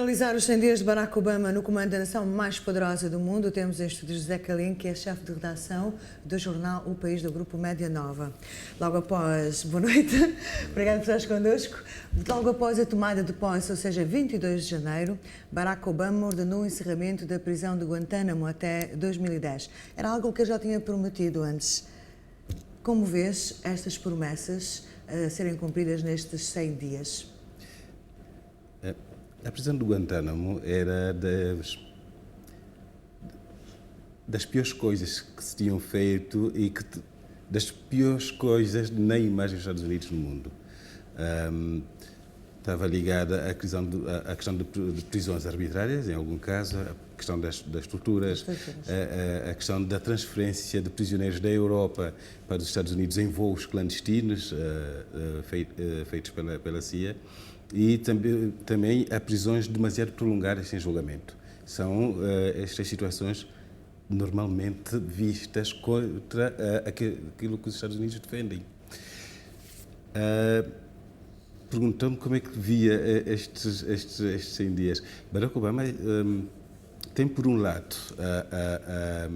analisar os 100 dias de Barack Obama no comando da nação mais poderosa do mundo, temos em estúdio José Calim, que é chefe de redação do jornal O País, do grupo Média Nova. Logo após, boa noite, obrigado por estares connosco. Logo após a tomada de posse, ou seja, 22 de janeiro, Barack Obama ordenou o encerramento da prisão de Guantánamo até 2010. Era algo que eu já tinha prometido antes. Como vês estas promessas a serem cumpridas nestes 100 dias? A prisão de Guantánamo era das piores coisas que se tinham feito e das piores coisas na imagem dos Estados Unidos no mundo. Estava ligada à questão de prisões arbitrárias, em algum caso, a questão das torturas, a questão da transferência de prisioneiros da Europa para os Estados Unidos em voos clandestinos feitos pela CIA. E também há prisões demasiado prolongadas sem julgamento. São estas situações normalmente vistas contra aquilo que os Estados Unidos defendem. Perguntou-me como é que via estes 100 dias. Barack Obama tem, por um lado, a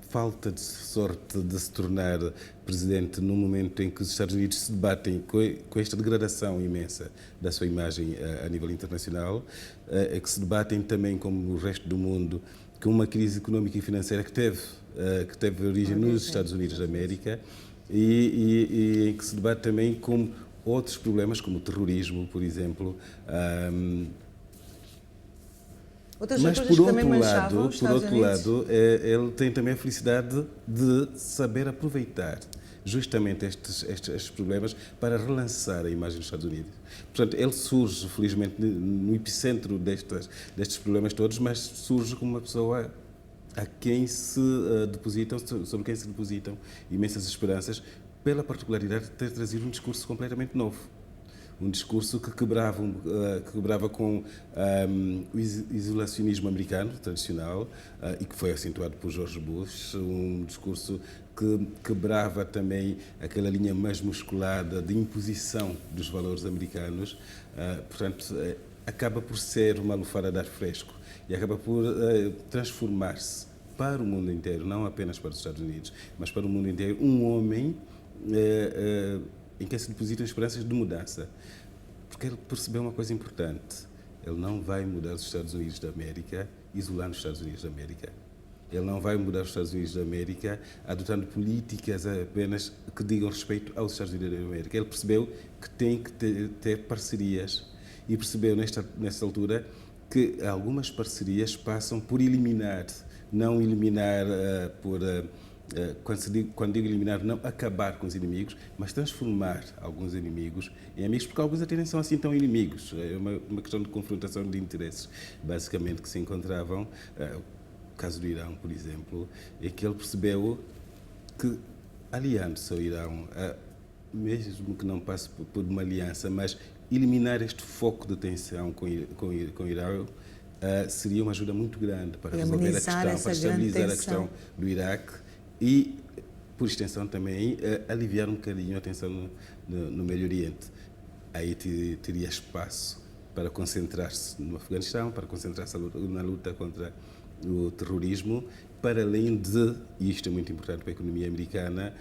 falta de sorte de se tornar presidente num momento em que os Estados Unidos se debatem com esta degradação imensa da sua imagem a nível internacional, que se debatem também, como o resto do mundo, com uma crise económica e financeira que teve origem nos Estados Unidos da América e em que se debate também com outros problemas, como o terrorismo, por exemplo. Mas, por outro lado, ele tem também a felicidade de saber aproveitar justamente estes problemas para relançar a imagem dos Estados Unidos. Portanto, ele surge, felizmente, no epicentro destes problemas todos, mas surge como uma pessoa sobre quem se depositam imensas esperanças, pela particularidade de ter trazido um discurso completamente novo. Um discurso que quebrava com o isolacionismo americano tradicional e que foi acentuado por George Bush, um discurso que quebrava também aquela linha mais musculada de imposição dos valores americanos. Portanto, acaba por ser uma lufada de ar fresco e acaba por transformar-se para o mundo inteiro, não apenas para os Estados Unidos, mas para o mundo inteiro, um homem em que se depositam esperanças de mudança. Porque ele percebeu uma coisa importante. Ele não vai mudar os Estados Unidos da América isolando os Estados Unidos da América. Ele não vai mudar os Estados Unidos da América adotando políticas apenas que digam respeito aos Estados Unidos da América. Ele percebeu que tem que ter parcerias e percebeu nesta altura que algumas parcerias passam por eliminar, não eliminar quando digo eliminar, não acabar com os inimigos, mas transformar alguns inimigos em amigos, porque alguns até nem são assim tão inimigos. É uma questão de confrontação de interesses, basicamente, que se encontravam. O caso do Irão, por exemplo, é que ele percebeu que, aliando-se ao Irão, mesmo que não passe por uma aliança, mas eliminar este foco de tensão com o Irão, seria uma ajuda muito grande para resolver a questão, para estabilizar a questão do Iraque e, por extensão, também aliviar um bocadinho a tensão no Médio Oriente. Aí teria espaço para concentrar-se no Afeganistão, para concentrar-se na luta contra o terrorismo, para além de, e isto é muito importante para a economia americana,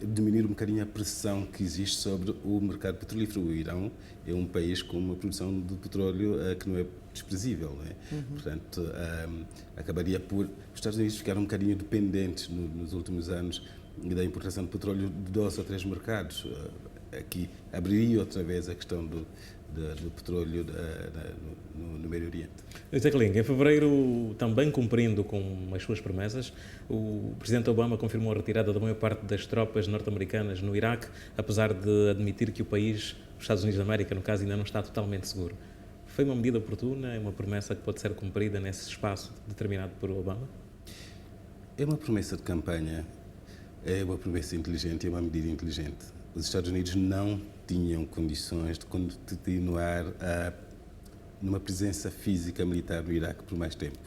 diminuir um bocadinho a pressão que existe sobre o mercado petrolífero. O Irão é um país com uma produção de petróleo que não é desprezível, não é? Portanto, acabaria por os Estados Unidos ficar um bocadinho dependentes nos últimos anos da importação de petróleo de 2 ou 3 mercados. Aqui abriria outra vez a questão do petróleo no Médio Oriente. José Calim, em fevereiro, também cumprindo com as suas promessas, o presidente Obama confirmou a retirada da maior parte das tropas norte-americanas no Iraque, apesar de admitir que o país, os Estados Unidos da América, no caso, ainda não está totalmente seguro. Foi uma medida oportuna? É uma promessa que pode ser cumprida nesse espaço determinado por Obama? É uma promessa de campanha, é uma promessa inteligente, é uma medida inteligente. Os Estados Unidos não tinham condições de continuar numa presença física militar no Iraque por mais tempo.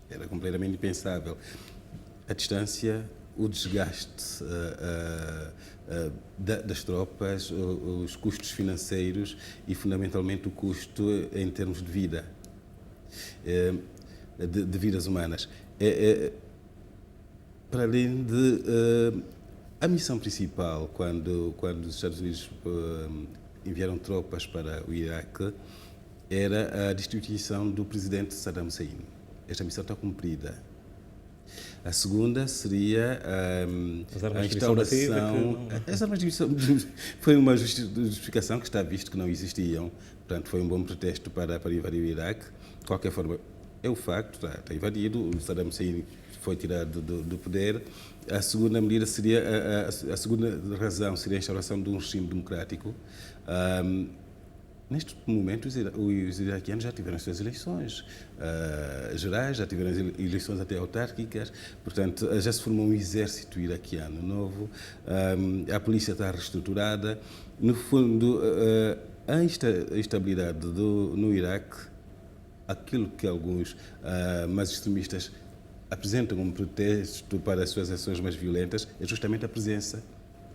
Era completamente impensável. A distância o desgaste das tropas, os custos financeiros e, fundamentalmente, o custo em termos de vida, de vidas humanas. Para além de a missão principal, quando os Estados Unidos enviaram tropas para o Iraque, era a destituição do presidente Saddam Hussein. Esta missão está cumprida. A segunda seria a instauração. As armas de destruição foi uma justificação que está visto que não existiam. Portanto, foi um bom pretexto para invadir o Iraque. De qualquer forma, é o facto, está invadido, o Saddam Hussein foi tirado do poder. A segunda medida seria, a segunda razão seria a instauração de um regime democrático. Neste momento, os iraquianos já tiveram as suas eleições gerais, já tiveram eleições até autárquicas, portanto, já se formou um exército iraquiano novo, a polícia está reestruturada. No fundo, a instabilidade no Iraque, aquilo que alguns mais extremistas apresentam como pretexto para as suas ações mais violentas, é justamente a presença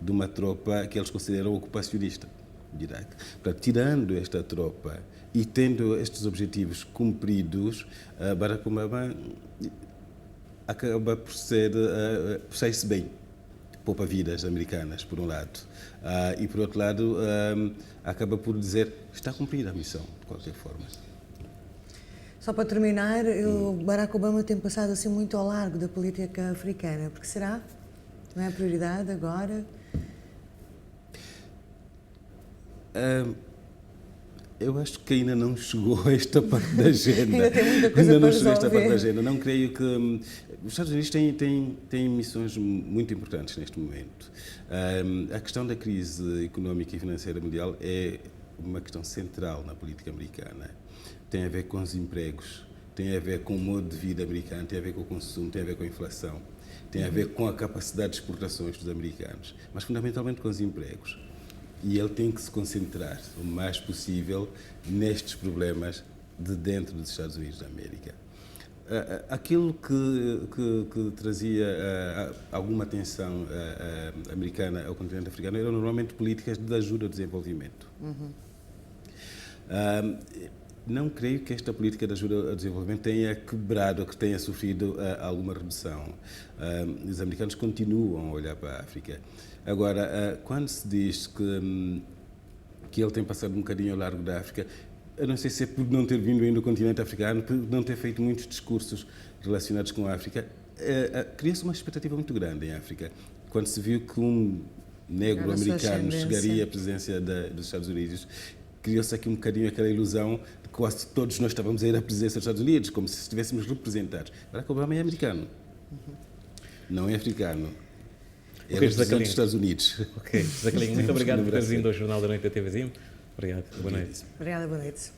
de uma tropa que eles consideram ocupacionista de Iraque. Portanto, tirando esta tropa e tendo estes objetivos cumpridos, Barack Obama acaba por sair-se bem, poupa vidas americanas, por um lado, e por outro lado, acaba por dizer está cumprida a missão, de qualquer forma. Só para terminar, o Barack Obama tem passado assim muito ao largo da política africana, porque será? Não é a prioridade agora? Eu acho que ainda não chegou a esta parte da agenda. Ainda tem muita coisa ainda não para chegou a esta parte da resolver. agenda. Não creio que... os Estados Unidos têm missões muito importantes neste momento. A questão da crise económica e financeira mundial é uma questão central na política americana. Tem a ver com os empregos, tem a ver com o modo de vida americano, tem a ver com o consumo, tem a ver com a inflação, tem a ver com a capacidade de exportações dos americanos, mas fundamentalmente com os empregos. E ele tem que se concentrar o mais possível nestes problemas de dentro dos Estados Unidos da América. Aquilo que trazia alguma atenção americana ao continente africano eram normalmente políticas de ajuda ao desenvolvimento. Não creio que esta política de ajuda ao desenvolvimento tenha quebrado ou que tenha sofrido alguma redução. Os americanos continuam a olhar para a África. Agora, quando se diz que ele tem passado um bocadinho ao largo da África, eu não sei se é por não ter vindo ainda do continente africano, por não ter feito muitos discursos relacionados com a África, cria-se uma expectativa muito grande em África. Quando se viu que um negro americano chegaria à presidência dos Estados Unidos, criou-se aqui um bocadinho aquela ilusão de que quase todos nós estávamos a ir à presidência dos Estados Unidos, como se estivéssemos representados. Barack Obama é americano, não é africano. É representante dos Estados Unidos. Ok, José Calinho, muito obrigado por ter vindo ao Jornal da Noite da TVzinho. Obrigado, boa noite. Obrigada, boa noite.